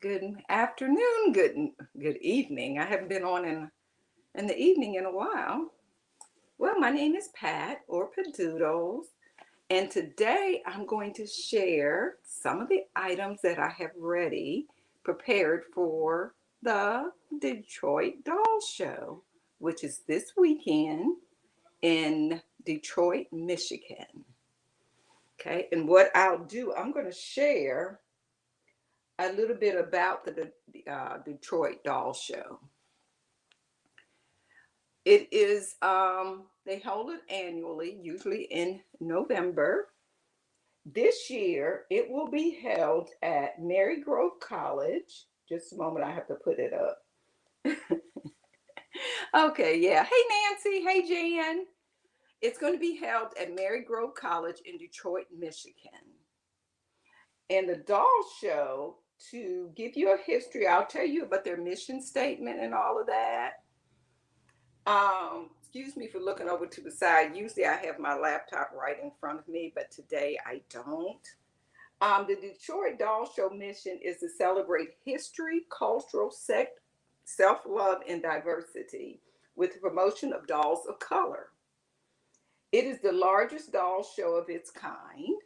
Good afternoon, good evening. I haven't been on in the evening in a while. Well, my name is Pat or Padoodles, and today I'm going to share some of the items that I have ready prepared for the Detroit Doll Show, which is this weekend in Detroit, Michigan. Okay, and what I'll do, I'm going to share a little bit about the Detroit Doll Show. It is they hold it annually, usually in November. This year it will be held at Marygrove College. Just a moment, I have to put it up. Okay, yeah. Hey Nancy, hey Jan. It's going to be held at Marygrove College in Detroit, Michigan. And the doll show, to give you a history, I'll tell you about their mission statement and all of that. Excuse me for looking over to the side. Usually I have my laptop right in front of me, but today I don't. The Detroit Doll Show mission is to celebrate history, cultural, self-love, and diversity with the promotion of dolls of color. It is the largest doll show of its kind.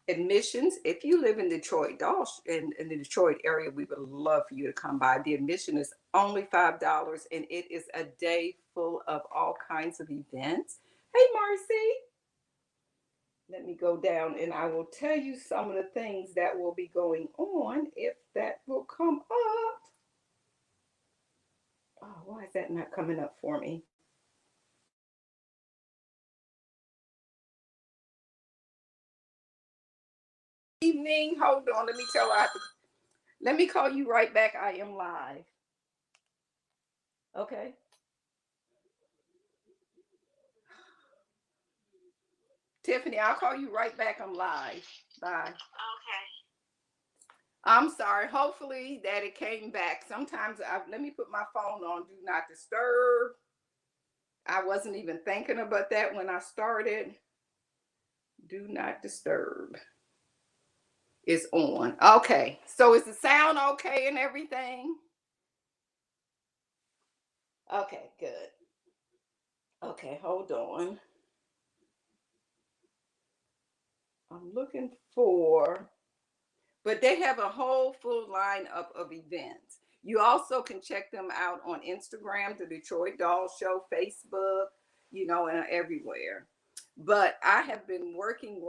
Admissions, if you live in Detroit, in the Detroit area, we would love for you to come by. The admission is only $5, and it is a day full of all kinds of events. Hey, Marcy, let me go down and I will tell you some of the things that will be going on if that will come up. Oh, why is that not coming up for me? Evening, hold on, let me tell her. Let me call you right back. I am live. Okay. Tiffany, I'll call you right back. I'm live. Bye. Okay. I'm sorry. Hopefully that it came back. Sometimes let me put my phone on do not disturb. I wasn't even thinking about that when I started. Do not disturb is on. Okay. So is the sound okay and everything? Okay, good. Okay, hold on. I'm looking for, but they have a whole full lineup of events. You also can check them out on Instagram, the Detroit Doll Show, Facebook, and everywhere. But I have been working.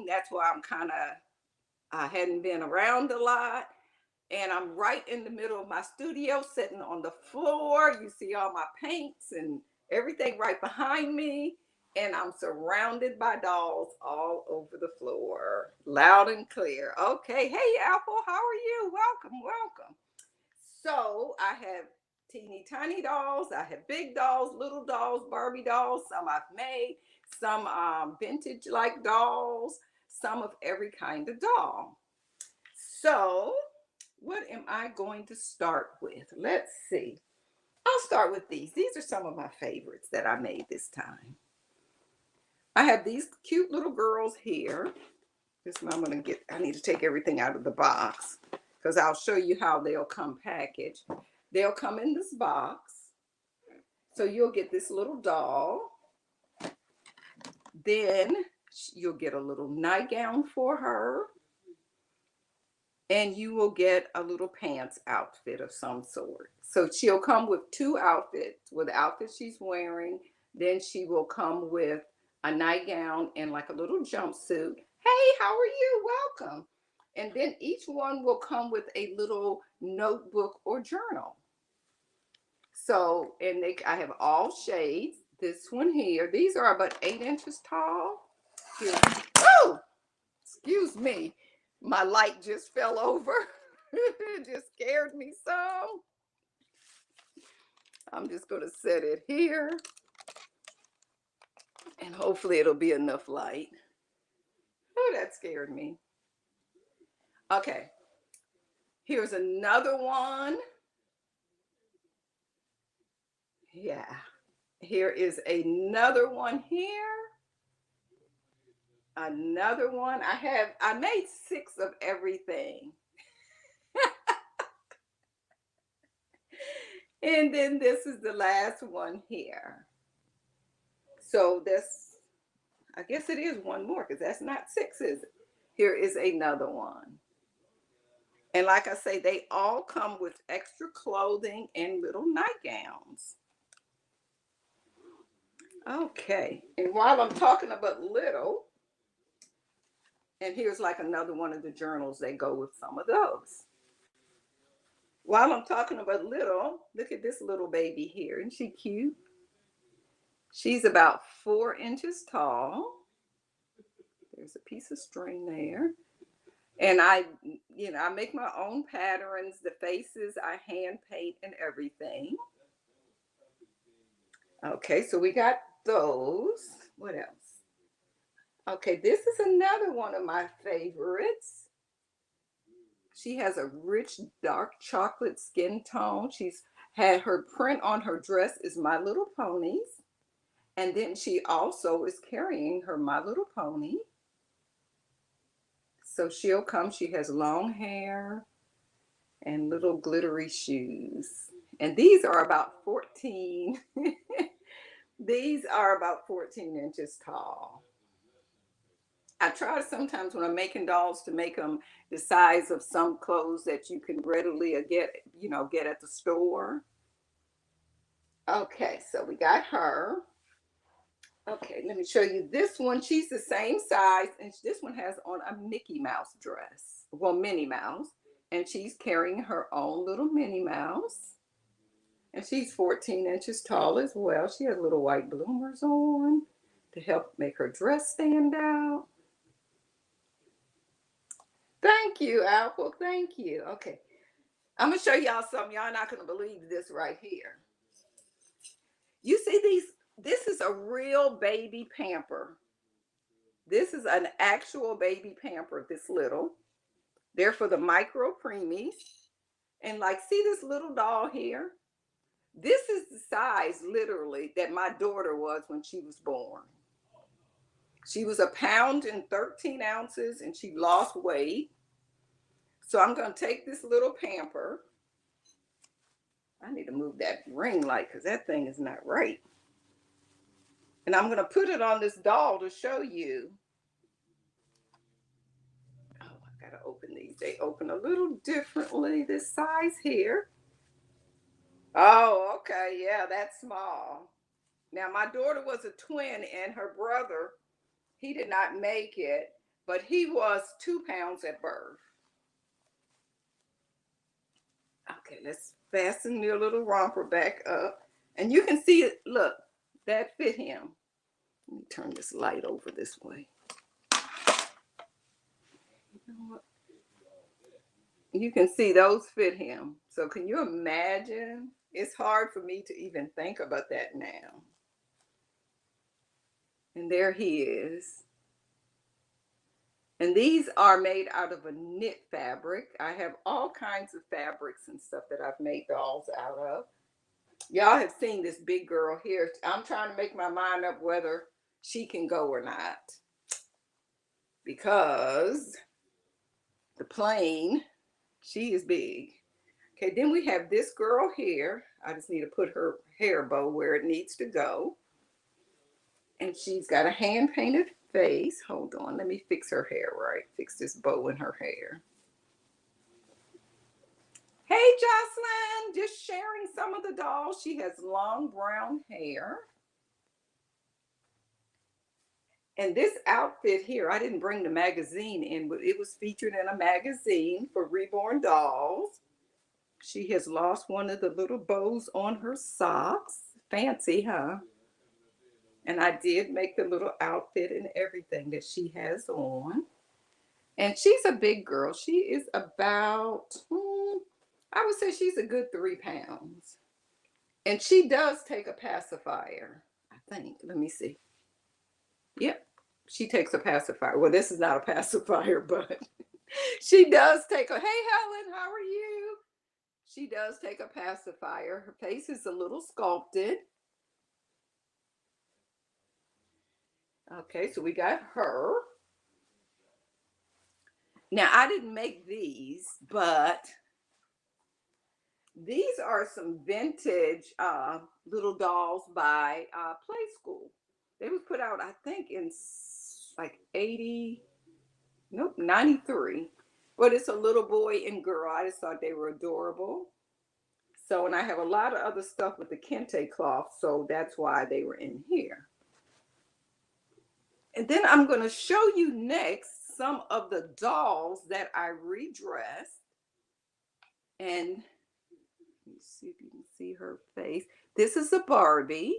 That's why I hadn't been around a lot. And I'm right in the middle of my studio, sitting on the floor. You see all my paints and everything right behind me. And I'm surrounded by dolls all over the floor, loud and clear. Okay, hey Apple, how are you? Welcome. So I have teeny tiny dolls, I have big dolls, little dolls, Barbie dolls, some I've made, some vintage like dolls, some of every kind of doll. So what am I going to start with? Let's see. I'll start with these. These are some of my favorites that I made this time. I have these cute little girls here. This I'm gonna get, I need to take everything out of the box because I'll show you how they'll come packaged. They'll come in this box. So you'll get this little doll. Then you'll get a little nightgown for her. And you will get a little pants outfit of some sort. So she'll come with two outfits, with the outfit she's wearing. Then she will come with a nightgown and like a little jumpsuit. Hey, how are you? Welcome. And then each one will come with a little notebook or journal. So, I have all shades. This one here, these are about 8 inches tall. Here. Oh, excuse me. My light just fell over. It just scared me some. I'm just going to set it here and hopefully it'll be enough light. Oh, that scared me. Okay, here's another one. Yeah, here is another one here. Another one. I made 6 of everything. And then this is the last one here. So that's, I guess it is one more because that's not 6, is it? Here is another one. And like I say, they all come with extra clothing and little nightgowns. Okay, and while I'm talking about little, and here's like another one of the journals that go with some of those. While I'm talking about little, look at this little baby here. Isn't she cute? She's about 4 inches tall. There's a piece of string there. And I make my own patterns. The faces I hand paint and everything. Okay, so we got those. What else? Okay, this is another one of my favorites. She has a rich dark chocolate skin tone. She's had her print on her dress is My Little Ponies. And then she also is carrying her My Little Pony. So she'll come, she has long hair and little glittery shoes. And these are about 14. These are about 14 inches tall. I try sometimes when I'm making dolls to make them the size of some clothes that you can readily get at the store. Okay, so we got her. Okay, let me show you this one. She's the same size, and this one has on a Mickey Mouse dress. Well, Minnie Mouse. And she's carrying her own little Minnie Mouse. And she's 14 inches tall as well. She has little white bloomers on to help make her dress stand out. Thank you, Apple. Thank you. Okay. I'm going to show y'all something. Y'all not going to believe this right here. You see these? This is a real baby pamper. This is an actual baby pamper, this little. They're for the micro preemies. And like, see this little doll here? This is the size, literally, that my daughter was when she was born. She was 1 pound and 13 ounces, and she lost weight. So I'm going to take this little pamper. I need to move that ring light because that thing is not right. And I'm going to put it on this doll to show you. Oh, I got to open these. They open a little differently, this size here. Oh, okay. Yeah, that's small. Now, my daughter was a twin, and her brother, he did not make it, but he was 2 pounds at birth. Okay, let's fasten your little romper back up. And you can see it, look, that fit him. Let me turn this light over this way. You know what? You can see those fit him. So can you imagine? It's hard for me to even think about that now. And there he is. And these are made out of a knit fabric. I have all kinds of fabrics and stuff that I've made dolls out of. Y'all have seen this big girl here. I'm trying to make my mind up whether she can go or not. Because the plane, she is big. Okay, then we have this girl here. I just need to put her hair bow where it needs to go. And she's got a hand painted face. Hold on, let me fix her hair right. Fix this bow in her hair. Hey, Jocelyn, just sharing some of the dolls. She has long brown hair. And this outfit here, I didn't bring the magazine in, but it was featured in a magazine for Reborn Dolls. She has lost one of the little bows on her socks. Fancy, huh? And I did make the little outfit and everything that she has on. And she's a big girl. She is about, I would say she's a good 3 pounds. And she does take a pacifier, I think. Let me see. Yep, she takes a pacifier. Well, this is not a pacifier, but she does take a, hey, Helen, how are you? She does take a pacifier. Her face is a little sculpted. Okay, so we got her. Now, I didn't make these, but These are some vintage little dolls by Play School. They was put out, I think, in like 80, nope, 93. But it's a little boy and girl. I just thought they were adorable. So, and I have a lot of other stuff with the kente cloth, so that's why they were in here. And then I'm going to show you next some of the dolls that I redressed. And let me see if you can see her face. This is a Barbie.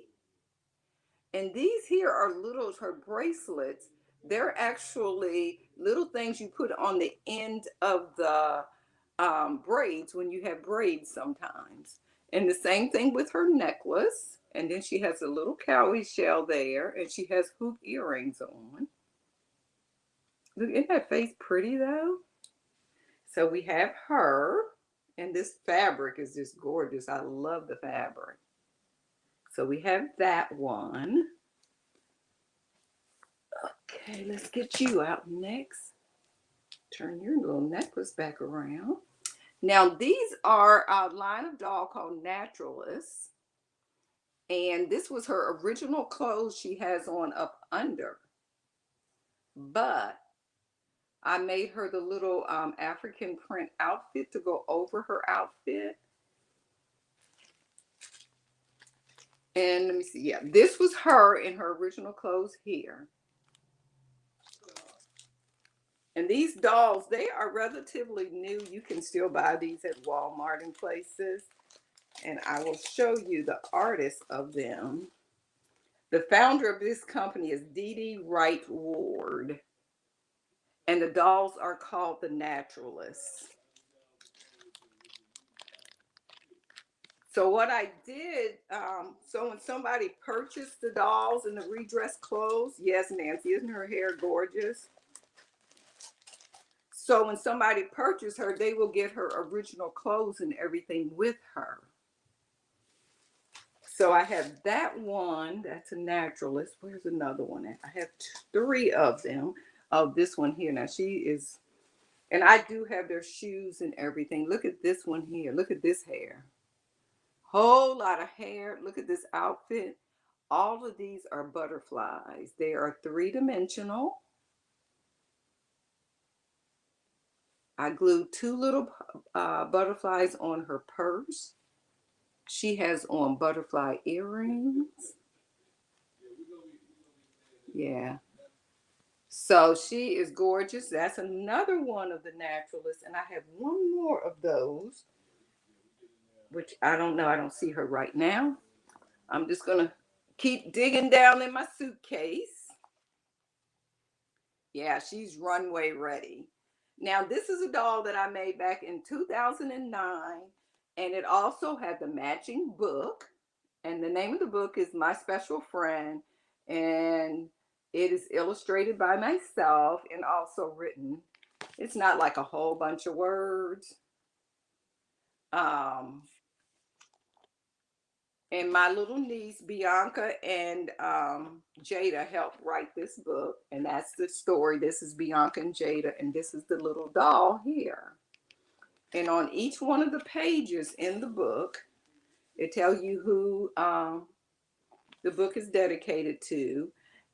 And these here are little, her bracelets. They're actually little things you put on the end of the braids when you have braids sometimes. And the same thing with her necklace. And then she has a little cowrie shell there, and she has hoop earrings on. Look, isn't that face pretty though? So we have her, and this fabric is just gorgeous. I love the fabric. So we have that one. Okay, let's get you out next. Turn your little necklace back around. Now these are a line of doll called Naturalists. And this was her original clothes she has on up under. But I made her the little African print outfit to go over her outfit. And let me see, yeah, this was her in her original clothes here. And these dolls, they are relatively new. You can still buy these at Walmart and places. And I will show you the artist of them. The founder of this company is Dee Dee Wright Ward. And the dolls are called the Naturalists. So what I did, so when somebody purchased the dolls and the redressed clothes, yes, Nancy, isn't her hair gorgeous? So when somebody purchased her, they will get her original clothes and everything with her. So I have that one, that's a Naturalist. Where's another one at? I have three of them. Oh, this one here. Now she is, and I do have their shoes and everything. Look at this one here. Look at this hair. Whole lot of hair. Look at this outfit. All of these are butterflies. They are three-dimensional. I glued two little butterflies on her purse. She has on butterfly earrings. Yeah. So she is gorgeous. That's another one of the Naturalists. And I have one more of those, which I don't know. I don't see her right now. I'm just going to keep digging down in my suitcase. Yeah, she's runway ready. Now, this is a doll that I made back in 2009, and it also had the matching book. And the name of the book is My Special Friend, and it is illustrated by myself and also written. It's not like a whole bunch of words. And my little niece, Bianca, and Jada helped write this book. And that's the story. This is Bianca and Jada, and this is the little doll here. And on each one of the pages in the book, it tells you who the book is dedicated to.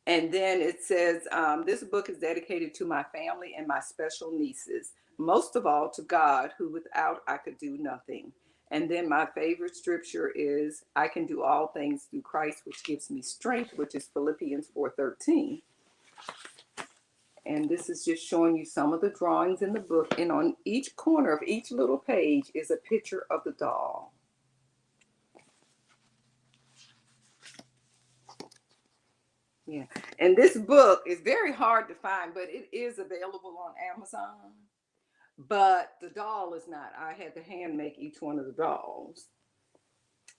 And then it says, this book is dedicated to my family and my special nieces, most of all to God, who without I could do nothing. And then my favorite scripture is, I can do all things through Christ, which gives me strength, which is Philippians 4:13. And this is just showing you some of the drawings in the book. And on each corner of each little page is a picture of the doll. Yeah. And this book is very hard to find, but it is available on Amazon. But the doll is not. I had to hand make each one of the dolls.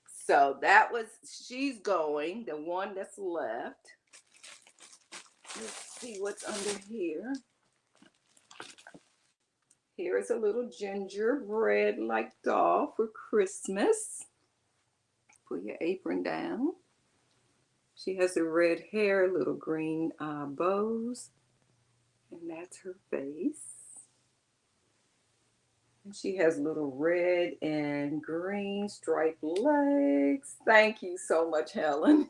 So that was, she's going, the one that's left. Let's see what's under here. Here is a little gingerbread-like doll for Christmas. Put your apron down. She has the red hair, little green bows. And that's her face. She has little red and green striped legs. Thank you so much, Helen.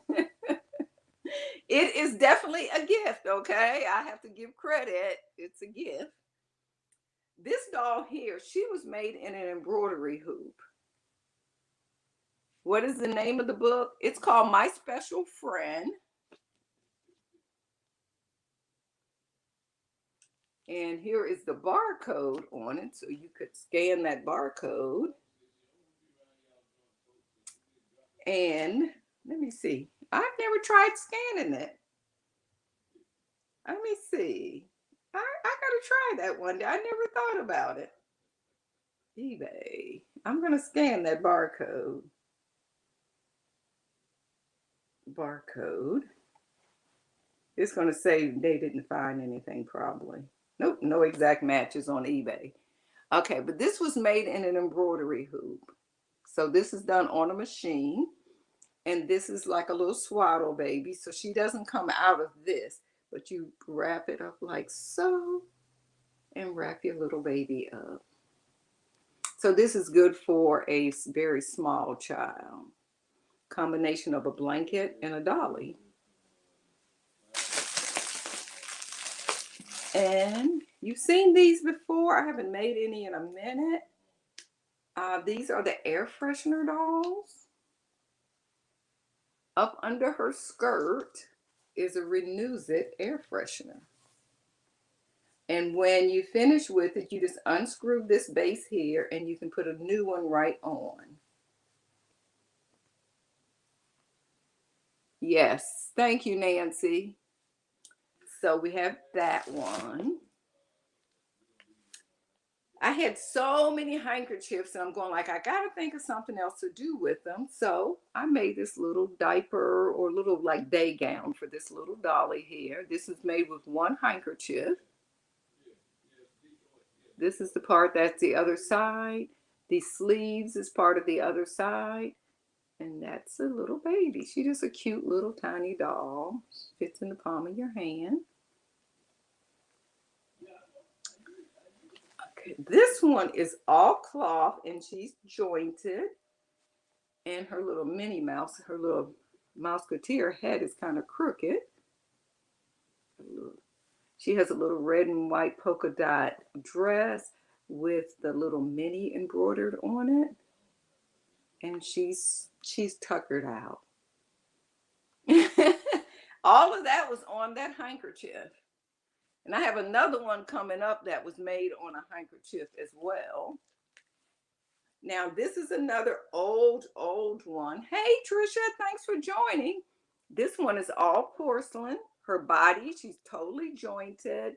It is definitely a gift, okay? I have to give credit. It's a gift. This doll here, she was made in an embroidery hoop. What is the name of the book? It's called My Special Friend. And here is the barcode on it, so you could scan that barcode. And let me see. I've never tried scanning it. Let me see. I gotta try that one day. I never thought about it. eBay. I'm gonna scan that barcode. It's gonna say they didn't find anything probably. Nope, no exact matches on eBay. Okay, but this was made in an embroidery hoop. So this is done on a machine. And this is like a little swaddle baby. So she doesn't come out of this, but you wrap it up like so and wrap your little baby up. So this is good for a very small child. Combination of a blanket and a dolly. And you've seen these before. I haven't made any in a minute. These are the air freshener dolls. Up under her skirt is a Renuzit air freshener. And when you finish with it, you just unscrew this base here and you can put a new one right on. Yes, thank you, Nancy. So we have that one. I had so many handkerchiefs and I'm going like, I gotta think of something else to do with them. So I made this little diaper or little like day gown for this little dolly here. This is made with one handkerchief. This is the part that's the other side. The sleeves is part of the other side. And that's a little baby. She's just a cute little tiny doll. Fits in the palm of your hand. Okay, this one is all cloth and she's jointed. And her little Minnie Mouse, her little Mouseketeer head is kind of crooked. She has a little red and white polka dot dress with the little Minnie embroidered on it. And she's tuckered out. All of that was on that handkerchief. And I have another one coming up that was made on a handkerchief as well. Now, this is another old one. Hey, Trisha, thanks for joining. This one is all porcelain. Her body, she's totally jointed.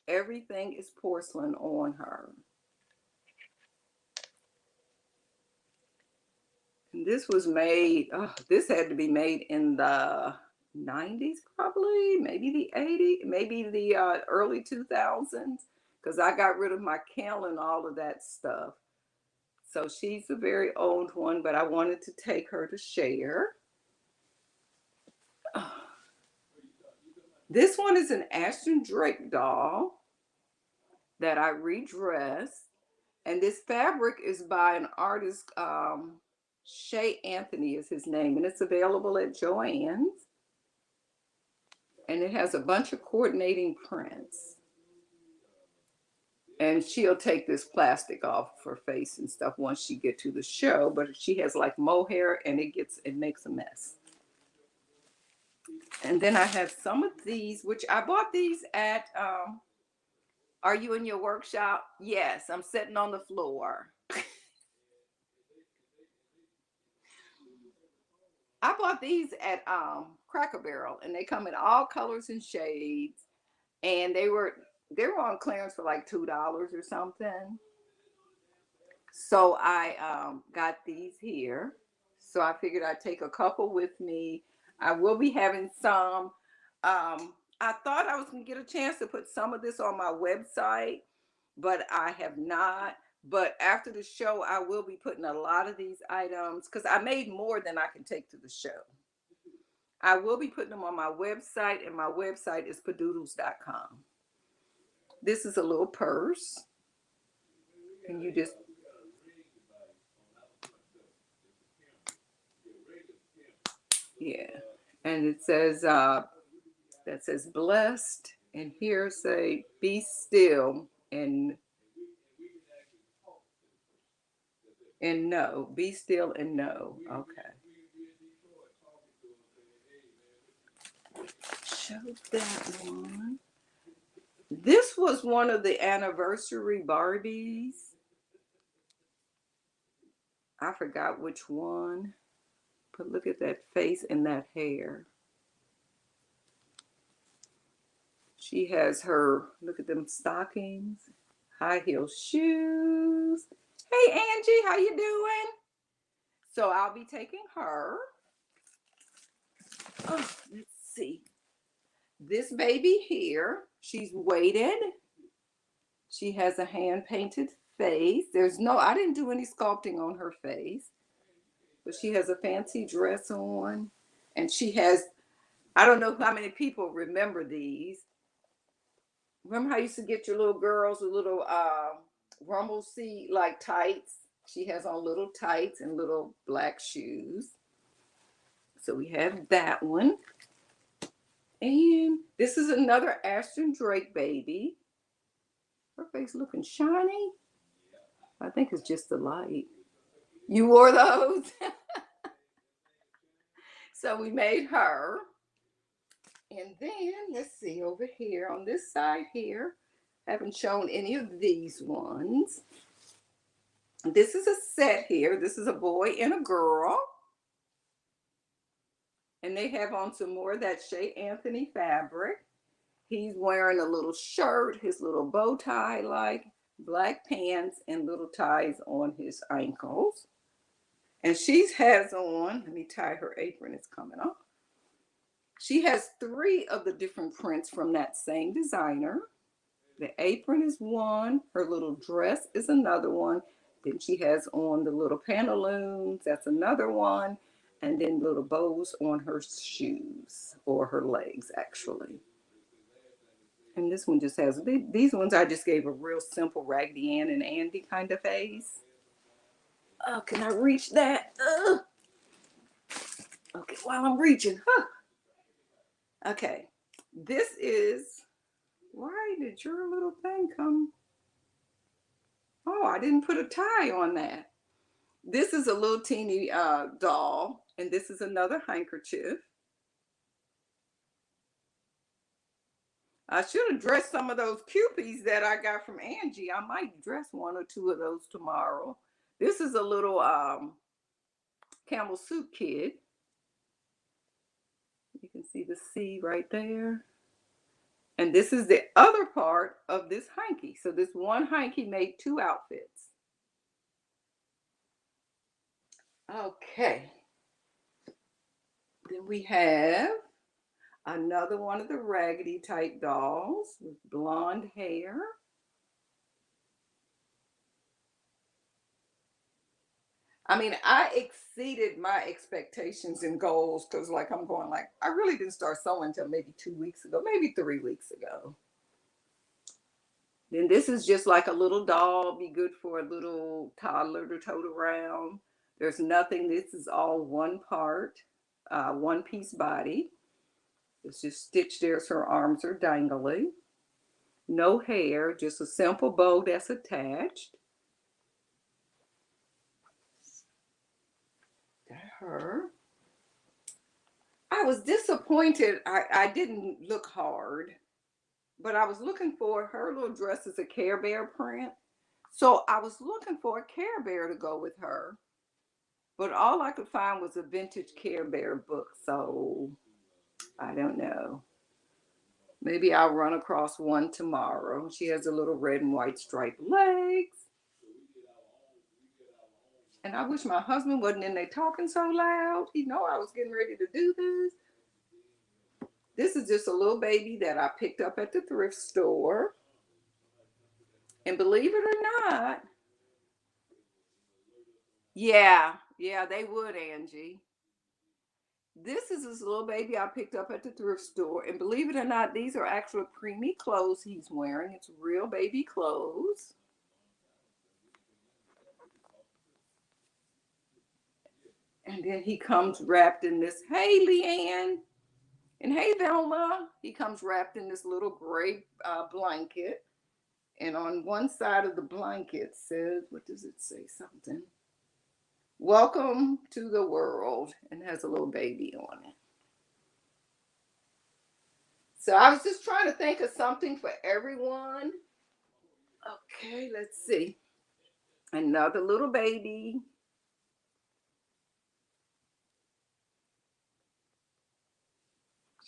Everything is porcelain on her. And this was made, this had to be made in the 90s probably, maybe the 80s, maybe the early 2000s, because I got rid of my Kel and all of that stuff. So she's a very old one, but I wanted to take her to share. This one is an Ashton Drake doll that I redressed. And this fabric is by an artist, Shay Anthony is his name, and it's available at Joann's. And it has a bunch of coordinating prints. And she'll take this plastic off her face and stuff once she get to the show, but she has like mohair and it makes a mess. And then I have some of these, which I bought these at, are you in your workshop? Yes, I'm sitting on the floor. I bought these at Cracker Barrel, and they come in all colors and shades, and they were on clearance for like $2 or something. So I got these here. So I figured I'd take a couple with me. I will be having some. I thought I was going to get a chance to put some of this on my website, but I have not. But after the show, I will be putting a lot of these items because I made more than I can take to the show. I will be putting them on my website, and my website is padoodles.com. This is a little purse. And you just, yeah. And it says, that says blessed. And here say, be still and know. Be still and know. Okay. Show that one. This was one of the anniversary Barbies. I forgot which one. But look at that face and that hair. She has her, look at them stockings, high heel shoes. Hey Angie, how you doing? So I'll be taking her. Oh, let's see. This baby here, she's weighted. She has a hand painted face. I didn't do any sculpting on her face, but she has a fancy dress on. And she has, I don't know how many people remember these. Remember how you used to get your little girls with little rumble seat like tights? She has on little tights and little black shoes. So we have that one. And this is another Ashton Drake baby. Her face looking shiny. I think it's just the light. You wore those? So we made her. And then let's see over here on this side here. Haven't shown any of these ones. This is a set here. This is a boy and a girl. And they have on some more of that Shea Anthony fabric. He's wearing a little shirt, his little bow tie, like black pants and little ties on his ankles. And she has on, let me tie her apron, it's coming off. She has 3 of the different prints from that same designer. The apron is one, her little dress is another one. Then she has on the little pantaloons, that's another one. And then little bows on her shoes, or her legs actually. And this one just has, these ones I just gave a real simple Raggedy Ann and Andy kind of face. Oh, can I reach that? Okay, while I'm reaching, Okay, this is, why did your little thing come? Oh, I didn't put a tie on that. This is a little teeny doll, and this is another handkerchief. I should have dressed some of those Kewpies that I got from Angie. I might dress 1 or 2 of those tomorrow. This is a little camel suit kid. You can see the C right there. And this is the other part of this hanky. So this one hanky made 2 outfits. Okay. Then we have another one of the raggedy type dolls with blonde hair. I mean, I exceeded my expectations and goals because, like, I'm going, like, I really didn't start sewing until maybe 2 weeks ago, maybe 3 weeks ago. Then this is just like a little doll, be good for a little toddler to tote around. There's nothing, this is all one part, one piece body. It's just stitched there so her arms are dangly. No hair, just a simple bow that's attached. Her. I was disappointed. I didn't look hard, but I was looking for, her little dress is a Care Bear print. So I was looking for a Care Bear to go with her, but all I could find was a vintage Care Bear book. So I don't know. Maybe I'll run across one tomorrow. She has a little red and white striped legs. And I wish my husband wasn't in there talking so loud. He know I was getting ready to do this. This is just a little baby that I picked up at the thrift store. And believe it or not, yeah, they would, Angie. This is this little baby I picked up at the thrift store. And believe it or not, these are actual preemie clothes he's wearing. It's real baby clothes. And then he comes wrapped in this, hey, Leanne, and hey, Velma. He comes wrapped in this little gray blanket. And on one side of the blanket says, what does it say? Something. Welcome to the world. And has a little baby on it. So I was just trying to think of something for everyone. Okay, let's see. Another little baby.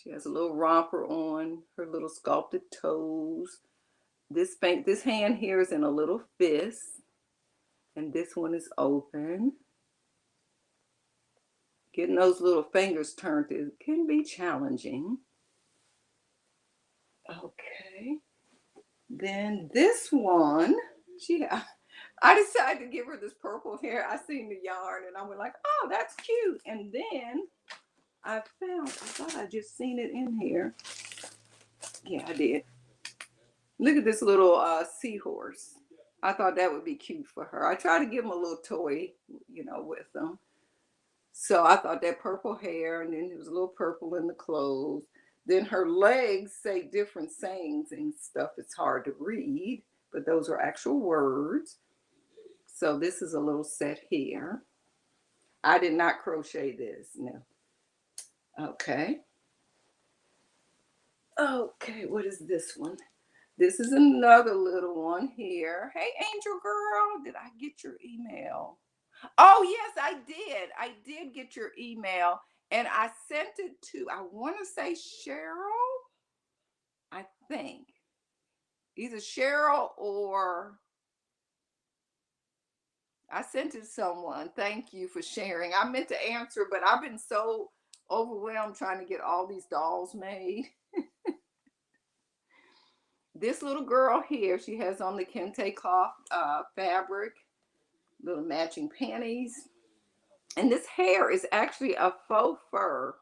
She has a little romper on, her little sculpted toes. This hand here is in a little fist, and this one is open. Getting those little fingers turned can be challenging. Okay. Then this one, I decided to give her this purple hair. I seen the yarn and I was like, oh, that's cute. And then I thought I just seen it in here. Yeah, I did. Look at this little seahorse. I thought that would be cute for her. I try to give them a little toy, with them. So I thought that purple hair, and then it was a little purple in the clothes. Then her legs say different sayings and stuff. It's hard to read, but those are actual words. So this is a little set here. I did not crochet this, no. Okay. Okay, what is this one? This is another little one here. Hey, Angel Girl, did I get your email? Oh, yes, I did. I did get your email, and I sent it to, I want to say Cheryl, I think. Either Cheryl or I sent it to someone. Thank you for sharing. I meant to answer, but I've been so overwhelmed trying to get all these dolls made. This little girl here, she has on the kente cloth fabric, little matching panties. And this hair is actually a faux fur.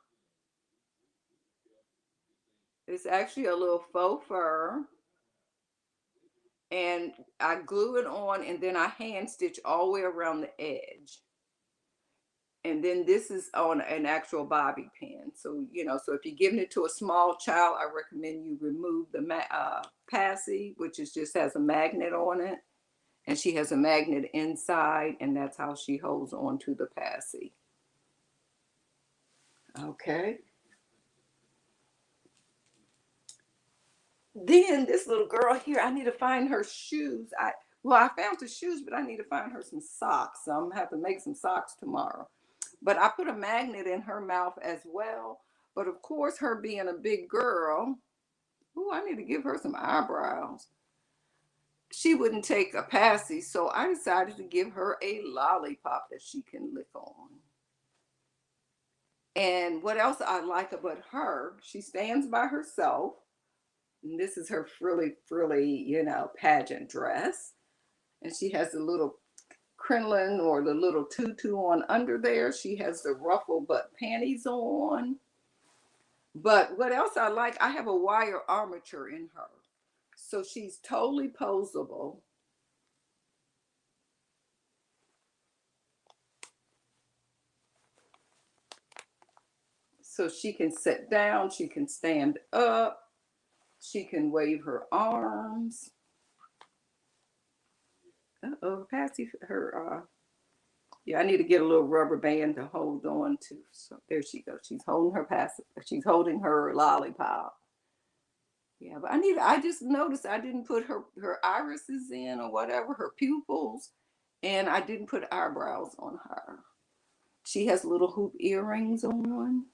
It's actually a little faux fur. And I glue it on and then I hand stitch all the way around the edge. And then this is on an actual bobby pin. So, so if you're giving it to a small child, I recommend you remove the passy, which just has a magnet on it. And she has a magnet inside, and that's how she holds on to the passy. Okay. Then this little girl here, I need to find her shoes. I found the shoes, but I need to find her some socks. So I'm gonna have to make some socks tomorrow. But I put a magnet in her mouth as well. But of course, her being a big girl, I need to give her some eyebrows. She wouldn't take a passy, so I decided to give her a lollipop that she can lick on. And what else I like about her, she stands by herself. And this is her frilly, pageant dress. And she has the little crinoline or the little tutu on under there. She has the ruffle butt panties on. But what else I like, I have a wire armature in her. So she's totally posable. So she can sit down, she can stand up, she can wave her arms. Patsy, I need to get a little rubber band to hold on to. So there she goes. She's holding her lollipop. Yeah, but I just noticed I didn't put her irises in or whatever, her pupils, and I didn't put eyebrows on her. She has little hoop earrings on.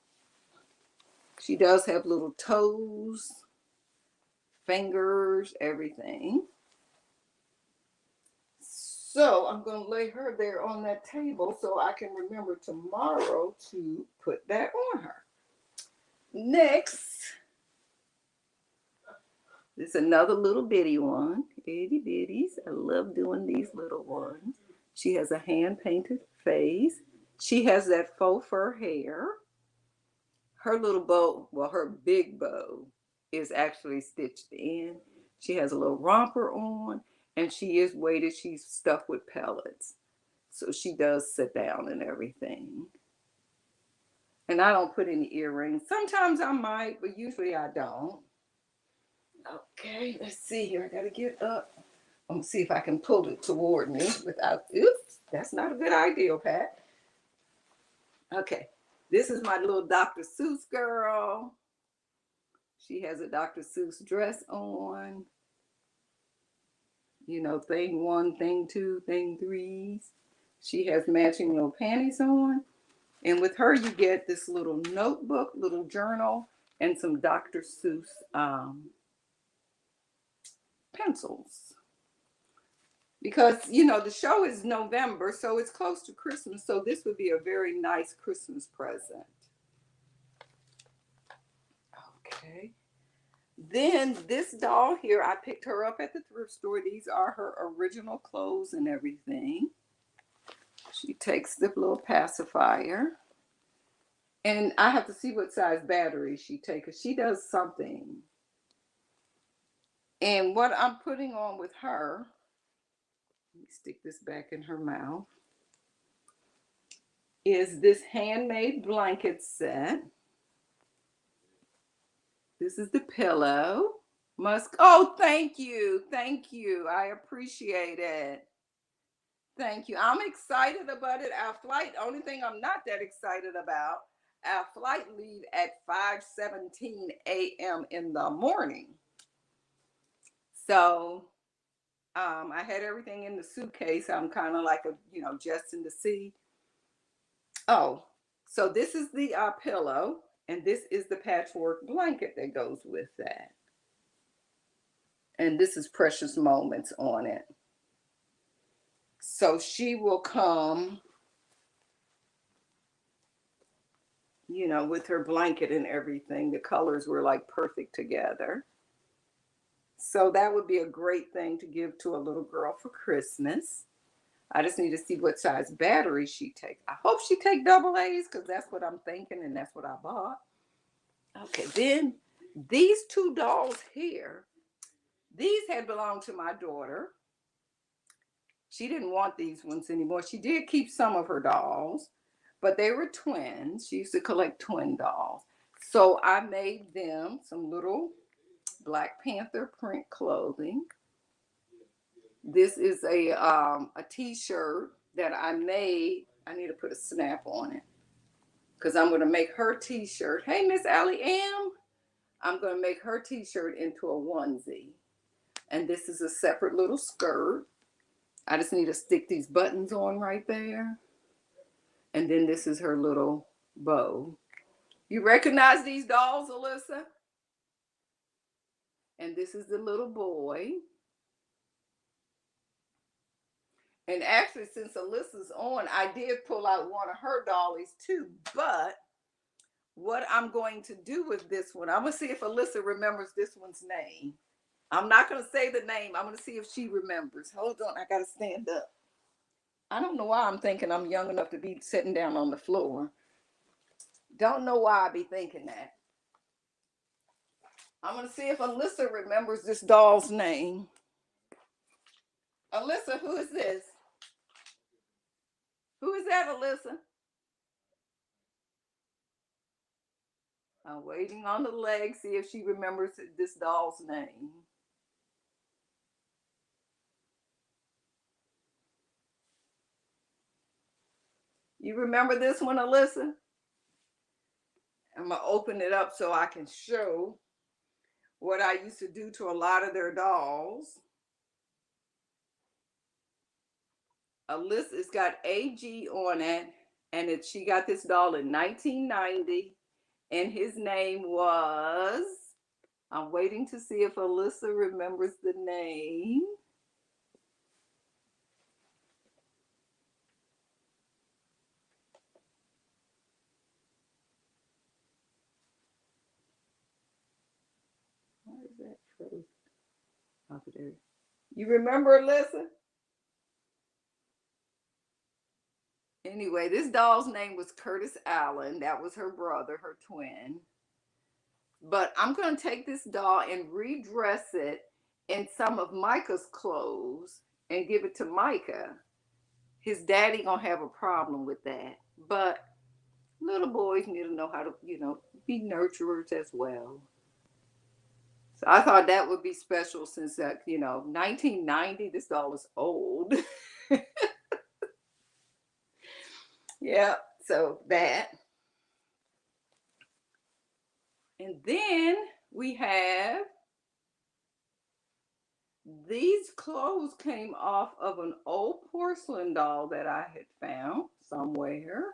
She does have little toes, fingers, everything. So I'm going to lay her there on that table so I can remember tomorrow to put that on her. Next, this is another little bitty one. Itty bitties. I love doing these little ones. She has a hand-painted face. She has that faux fur hair. Her little bow, her big bow is actually stitched in. She has a little romper on, and she is weighted. She's stuffed with pellets. So she does sit down and everything. And I don't put any earrings. Sometimes I might, but usually I don't. Okay, let's see here. I gotta get up. I'm gonna see if I can pull it toward me without, oops, that's not a good idea, Pat. Okay, this is my little Dr. Seuss girl. She has a Dr. Seuss dress on. You know, thing one, thing two, thing threes. She has matching little panties on. And with her, you get this little notebook, little journal, and some Dr. Seuss pencils. Because, you know, the show is November, so it's close to Christmas. So this would be a very nice Christmas present. Okay. Then this doll here, I picked her up at the thrift store. These are her original clothes and everything. She takes the little pacifier. And I have to see what size battery she takes, because she does something. And what I'm putting on with her, let me stick this back in her mouth, is this handmade blanket set. This is the pillow. Musk. Oh, thank you. Thank you. I appreciate it. Thank you. I'm excited about it. Our flight, only thing I'm not that excited about, our flight leave at 5:17 a.m. in the morning. So I had everything in the suitcase. I'm kind of like adjusting to see. Oh, so this is the pillow, and this is the patchwork blanket that goes with that. And this is Precious Moments on it. So she will come, with her blanket and everything. The colors were like perfect together. So that would be a great thing to give to a little girl for Christmas. I just need to see what size battery she takes. I hope she take double A's, because that's what I'm thinking, and that's what I bought. Okay, then these two dolls here, these had belonged to my daughter. She didn't want these ones anymore. She did keep some of her dolls, but they were twins. She used to collect twin dolls. So I made them some little Black Panther print clothing. This is a t-shirt that I made. I need to put a snap on it, because I'm going to make her t-shirt. Hey, Miss Allie Ann. I'm going to make her t-shirt into a onesie. And this is a separate little skirt. I just need to stick these buttons on right there. And then this is her little bow. You recognize these dolls, Alyssa? And this is the little boy. And actually, since Alyssa's on, I did pull out one of her dollies too. But what I'm going to do with this one, I'm going to see if Alyssa remembers this one's name. I'm not going to say the name. I'm going to see if she remembers. Hold on. I got to stand up. I don't know why I'm thinking I'm young enough to be sitting down on the floor. Don't know why I be thinking that. I'm going to see if Alyssa remembers this doll's name. Alyssa, who is this? Who is that, Alyssa? I'm waiting on the leg, see if she remembers this doll's name. You remember this one, Alyssa? I'm going to open it up so I can show what I used to do to a lot of their dolls. Alyssa's got AG on it, and she got this doll in 1990, and his name was, I'm waiting to see if Alyssa remembers the name. Why is that frozen? Oh, there. You remember, Alyssa? Anyway, this doll's name was Curtis Allen. That was her brother, her twin. But I'm going to take this doll and redress it in some of Micah's clothes and give it to Micah. His daddy going to have a problem with that. But Little boys need to know how to, be nurturers as well. So I thought that would be special since that, 1990, this doll is old. Yeah, so that. And then we have these clothes came off of an old porcelain doll that I had found somewhere.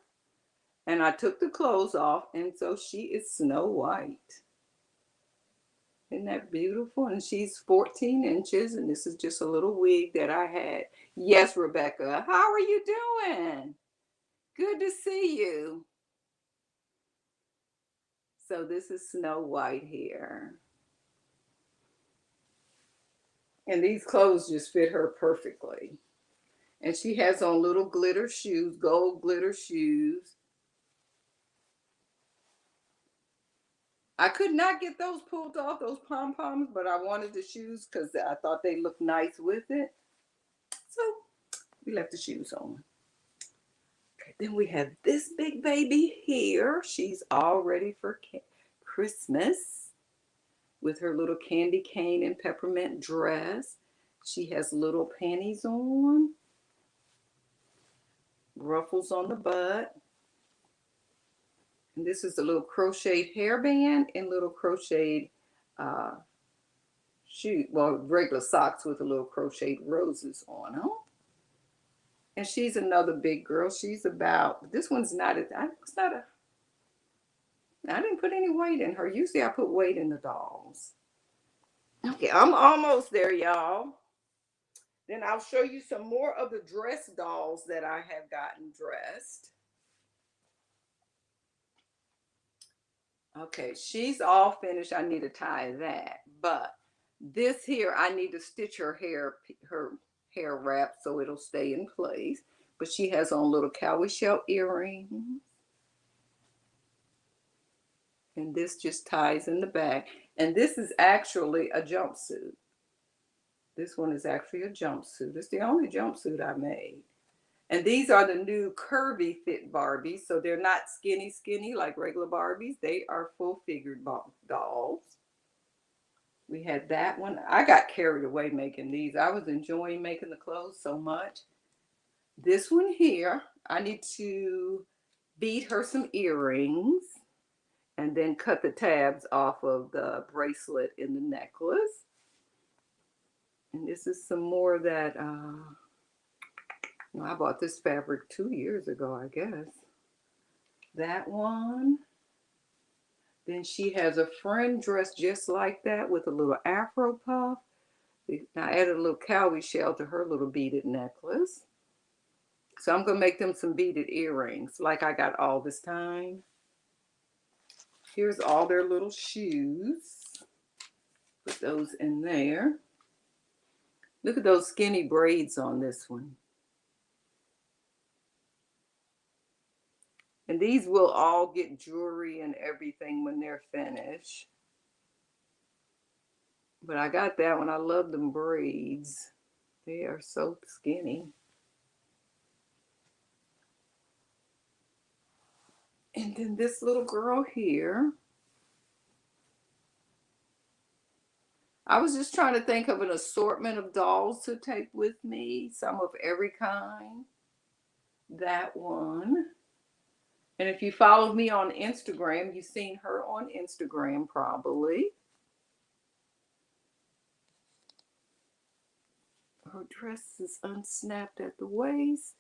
And I took the clothes off, and so she is Snow White. Isn't that beautiful? And she's 14 inches, and this is just a little wig that I had. Yes, Rebecca, how are you doing? Good to see you. So this is Snow White here. And these clothes just fit her perfectly. And she has on little glitter shoes, gold glitter shoes. I could not get those pulled off, those pom-poms, but I wanted the shoes because I thought they looked nice with it. So we left the shoes on. Okay, then we have this big baby here. She's all ready for Christmas with her little candy cane and peppermint dress. She has little panties on, ruffles on the butt. And this is a little crocheted hairband and little crocheted regular socks with a little crocheted roses on them. And she's another big girl. She's about, this one's not, I didn't put any weight in her. Usually I put weight in the dolls. Okay, I'm almost there, y'all. Then I'll show you some more of the dress dolls that I have gotten dressed. Okay, she's all finished. I need to tie that. But this here, I need to stitch her hair wrap so it'll stay in place. But she has on little cowrie shell earrings. And this just ties in the back. And this is actually a jumpsuit. This one is actually a jumpsuit. It's the only jumpsuit I made. And these are the new curvy fit Barbies. So they're not skinny like regular Barbies. They are full figured dolls. We had that one. I got carried away making these. I was enjoying making the clothes so much. This one here, I need to bead her some earrings and then cut the tabs off of the bracelet in the necklace. And this is some more of that, I bought this fabric 2 years ago, I guess. That one. Then she has a friend dressed just like that with a little afro puff. I added a little cowrie shell to her little beaded necklace. So I'm going to make them some beaded earrings like I got all this time. Here's all their little shoes. Put those in there. Look at those skinny braids on this one. And these will all get jewelry and everything when they're finished. But I got that one. I love them braids. They are so skinny. And then this little girl here. I was just trying to think of an assortment of dolls to take with me. Some of every kind. That one. And if you follow me on Instagram, you've seen her on Instagram probably. Her dress is unsnapped at the waist,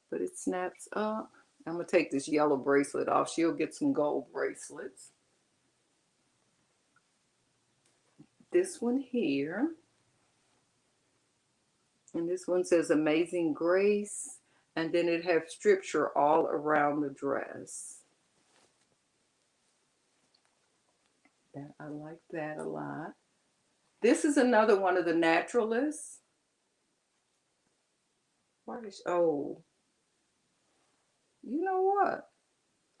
but it snaps up. I'm going to take this yellow bracelet off. She'll get some gold bracelets. This one here. And this one says Amazing Grace. And then it has scripture all around the dress. I like that a lot. This is another one of the naturalists. Oh, you know what?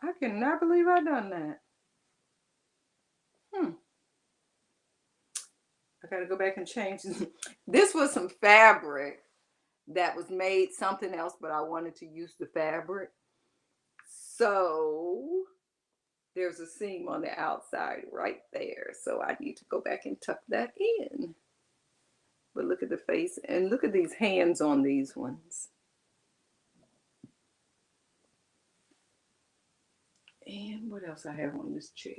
I cannot believe I done that. I gotta go back and change. This was some fabric that was made something else, but I wanted to use the fabric. So there's a seam on the outside right there. So I need to go back and tuck that in. But look at the face and look at these hands on these ones. And what else I have on this chair?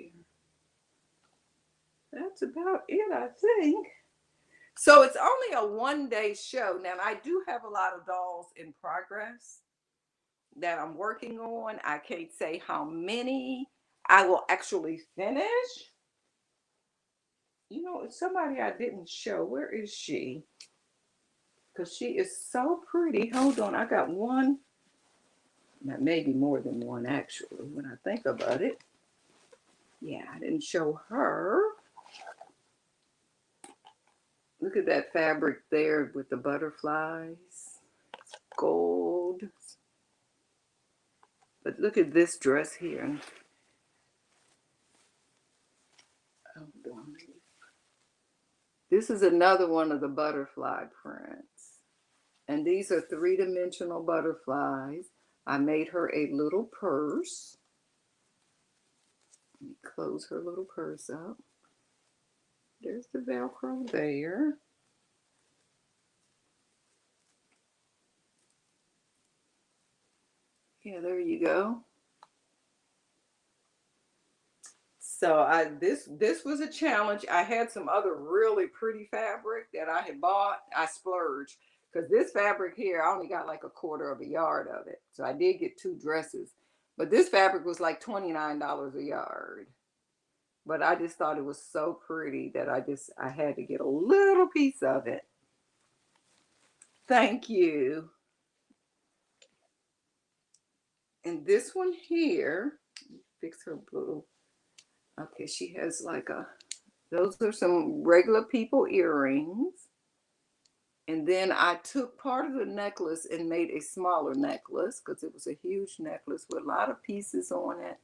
That's about it, I think. So it's only a 1-day show. Now, I do have a lot of dolls in progress that I'm working on. I can't say how many I will actually finish. You know, it's somebody I didn't show. Where is she? Because she is so pretty. Hold on, I got one. Maybe more than one, actually, when I think about it. Yeah, I didn't show her. Look at that fabric there with the butterflies. It's gold. But look at this dress here. Hold on. This is another one of the butterfly prints. And these are 3-dimensional butterflies. I made her a little purse. Let me close her little purse up. There's the Velcro there. Yeah, there you go. So this was a challenge. I had some other really pretty fabric that I had bought. I splurged because this fabric here, I only got like 1/4 yard of it. So I did get 2 dresses, but this fabric was like $29 a yard. But I just thought it was so pretty that I had to get a little piece of it. Thank you. And this one here, fix her blue. Okay, she has like those are some regular people earrings. And then I took part of the necklace and made a smaller necklace because it was a huge necklace with a lot of pieces on it.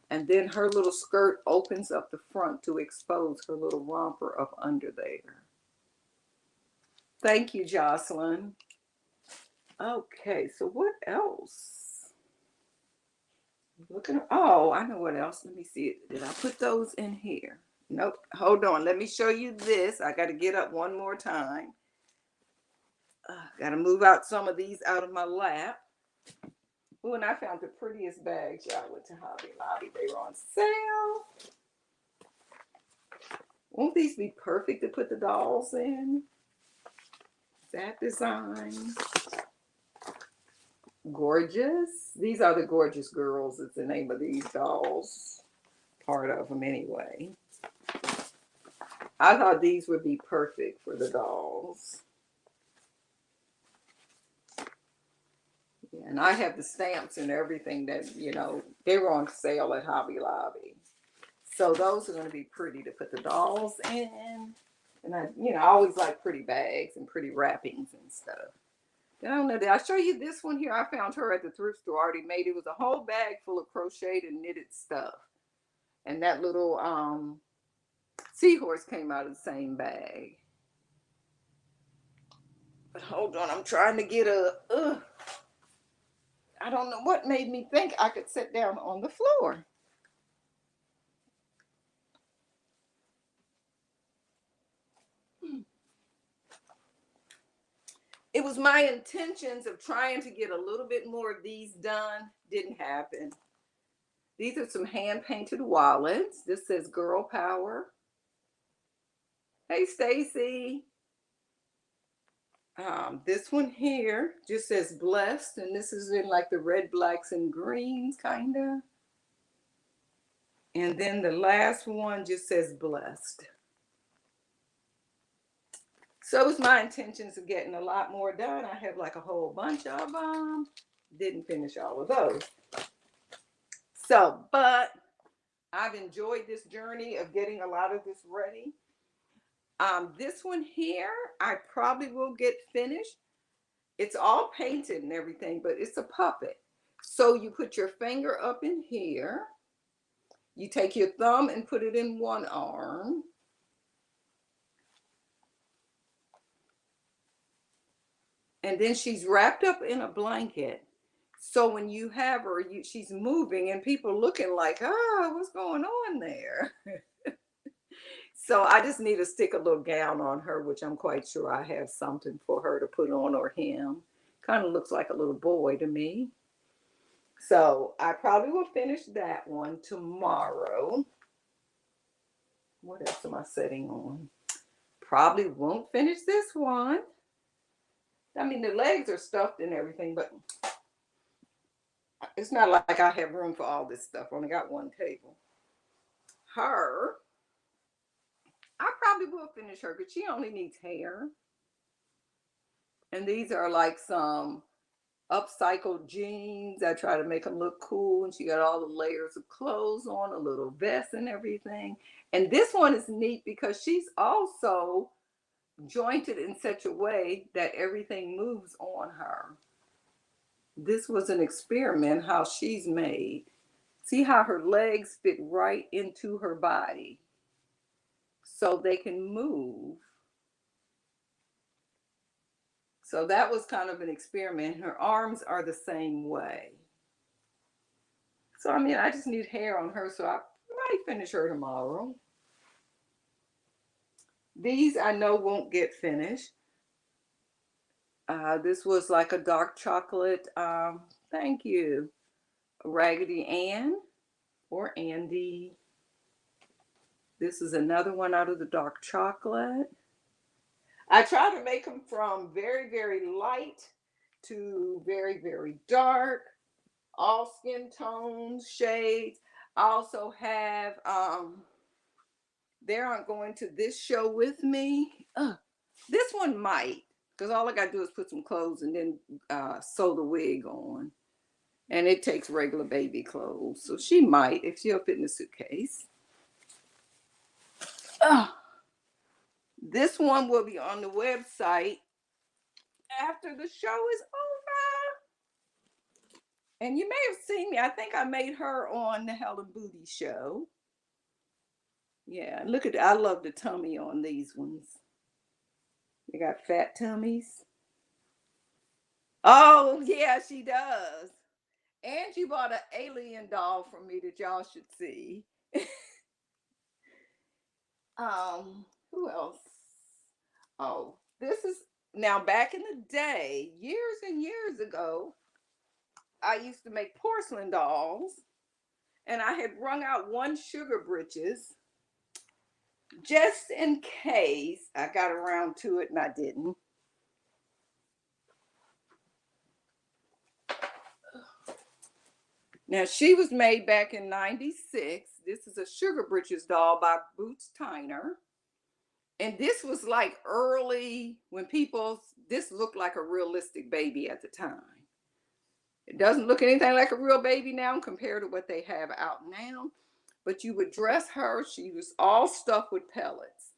And then her little skirt opens up the front to expose her little romper up under there. Thank you, Jocelyn. Okay, so what else? Looking, oh, I know what else. Let me see. Did I put those in here? Nope. Hold on. Let me show you this. I got to get up one more time. Got to move out some of these out of my lap. Oh, and I found the prettiest bags. Y'all went to Hobby Lobby. They were on sale. Won't these be perfect to put the dolls in? That design. Gorgeous. These are the Gorgeous Girls. It's the name of these dolls. Part of them anyway. I thought these would be perfect for the dolls. Yeah, and I have the stamps and everything that, you know, they were on sale at Hobby Lobby. So those are going to be pretty to put the dolls in. And I always like pretty bags and pretty wrappings and stuff. I don't know. Did I show you this one here? I found her at the thrift store already made. It was a whole bag full of crocheted and knitted stuff. And that little seahorse came out of the same bag. But hold on, I'm trying to get I don't know what made me think I could sit down on the floor. It was my intentions of trying to get a little bit more of these done. Didn't happen. These are some hand-painted wallets. This says Girl Power. Hey, Stacy. This one here just says Blessed, and this is in like the red, blacks, and greens, kind of. And then the last one just says Blessed. So it was my intentions of getting a lot more done. I have like a whole bunch of them. Didn't finish all of those. So, but I've enjoyed this journey of getting a lot of this ready. This one here, I probably will get finished. It's all painted and everything, but it's a puppet. So you put your finger up in here. You take your thumb and put it in one arm. And then she's wrapped up in a blanket. So when you have her, she's moving and people looking like, ah, what's going on there? So I just need to stick a little gown on her, which I'm quite sure I have something for her to put on, or him. Kind of looks like a little boy to me. So I probably will finish that one tomorrow. What else am I setting on? Probably won't finish this one. I mean, the legs are stuffed and everything, but it's not like I have room for all this stuff. I only got one table. Her, I probably will finish her because she only needs hair. And these are like some upcycled jeans. I try to make them look cool. And she got all the layers of clothes on, a little vest and everything. And this one is neat because she's also jointed in such a way that everything moves on her. This was an experiment how she's made. See how her legs fit right into her body so they can move. So that was kind of an experiment. Her arms are the same way. So, I mean, I just need hair on her, so I might finish her tomorrow. These I know won't get finished. This was like a dark chocolate, thank you, Raggedy Ann or Andy. This is another one out of the dark chocolate. I try to make them from very, very light to very, very dark, all skin tones, shades. I also have, they aren't going to this show with me. This one might, because all I got to do is put some clothes and then sew the wig on. And it takes regular baby clothes. So she might, if she'll fit in the suitcase. This one will be on the website after the show is over. And you may have seen me. I think I made her on the Helen Booty show. Yeah, look at I love the tummy on these ones. They got fat tummies. Oh, yeah, she does. And she bought an alien doll for me that y'all should see. Who else? Oh, this is now back in the day, years and years ago, I used to make porcelain dolls, and I had wrung out one Sugar Britches just in case I got around to it and I didn't. Now, she was made back in 96. This is a Sugar Britches doll by Boots Tyner. And this was like early when people, this looked like a realistic baby at the time. It doesn't look anything like a real baby now compared to what they have out now. But you would dress her, she was all stuffed with pellets.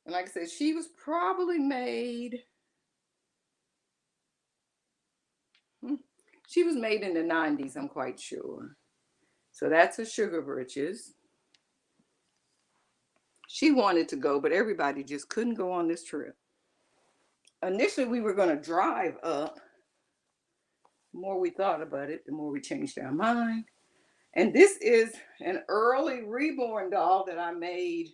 And like I said, she was probably made, she was made in the 90s, I'm quite sure. So that's a Sugar Britches. She wanted to go, but everybody just couldn't go on this trip. Initially, we were going to drive up. The more we thought about it, the more we changed our mind. And this is an early reborn doll that I made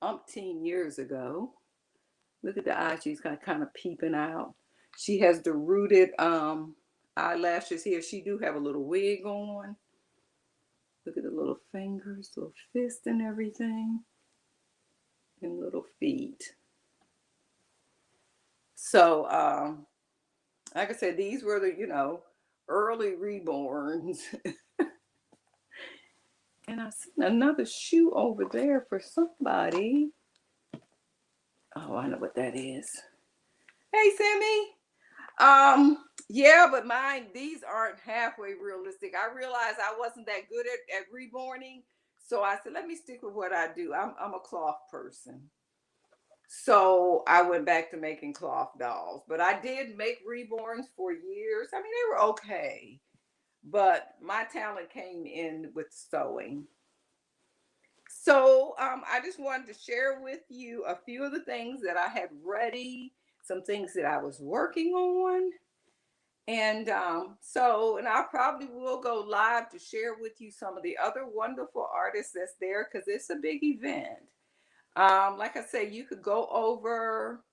umpteen years ago. Look at the eyes, she's kind of peeping out. She has the rooted eyelashes here. She do have a little wig on. Look at the little fingers, little fist and everything. And little feet. So, like I said, these were the, early reborns. And I seen another shoe over there for somebody. Oh, I know what that is. Hey, Sammy. Yeah, but these aren't halfway realistic. I realized I wasn't that good at reborning. So I said, let me stick with what I do. I'm a cloth person. So I went back to making cloth dolls. But I did make reborns for years. I mean, they were okay. But my talent came in with sewing. So I just wanted to share with you a few of the things that I had ready, some things that I was working on. And and I probably will go live to share with you some of the other wonderful artists that's there because it's a big event. Like I say, you could go over.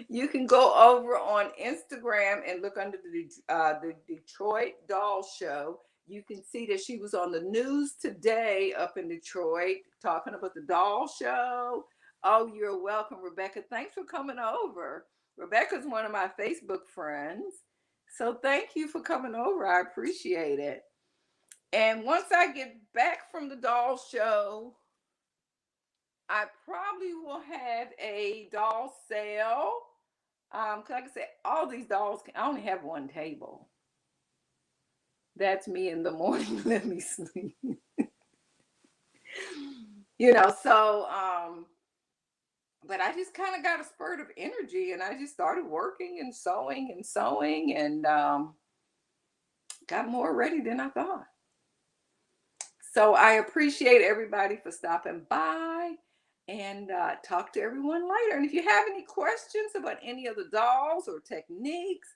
You can go over on Instagram and look under the Detroit Doll Show. You can see that she was on the news today up in Detroit talking about the doll show. Oh, you're welcome, Rebecca. Thanks for coming over. Rebecca's one of my Facebook friends. So thank you for coming over. I appreciate it. And once I get back from the doll show, I probably will have a doll sale. 'Cause like I said, all these dolls I only have one table. That's me in the morning. Let me sleep. But I just kind of got a spurt of energy and I just started working and sewing and got more ready than I thought. So I appreciate everybody for stopping by and talk to everyone later. And if you have any questions about any of the dolls or techniques,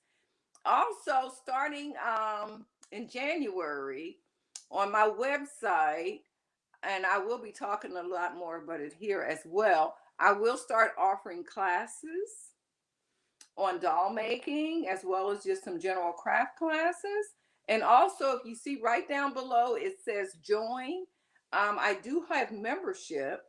also starting in January on my website, and I will be talking a lot more about it here as well. I will start offering classes on doll making as well as just some general craft classes. And also, if you see right down below, it says join. I do have membership.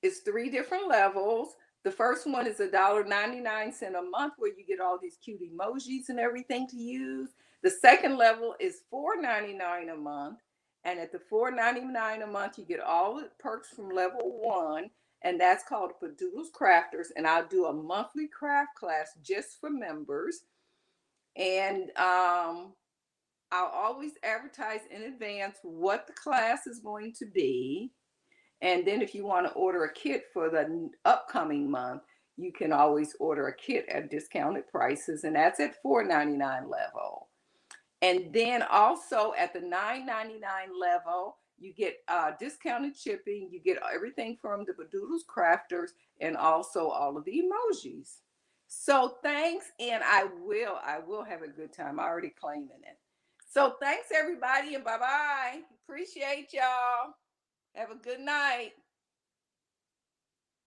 It's 3 different levels. The first one is $1.99 a month where you get all these cute emojis and everything to use. The second level is $4.99 a month. And at the $4.99 a month, you get all the perks from level 1. And that's called Padoodles Crafters. And I'll do a monthly craft class just for members. And I'll always advertise in advance what the class is going to be. And then if you want to order a kit for the upcoming month, you can always order a kit at discounted prices, and that's at $4.99 level. And then also at the $9.99 level, you get discounted shipping. You get everything from the Padoodles Crafters and also all of the emojis. So thanks, and I will have a good time. I'm already claiming it. So thanks everybody, and bye bye. Appreciate y'all. Have a good night.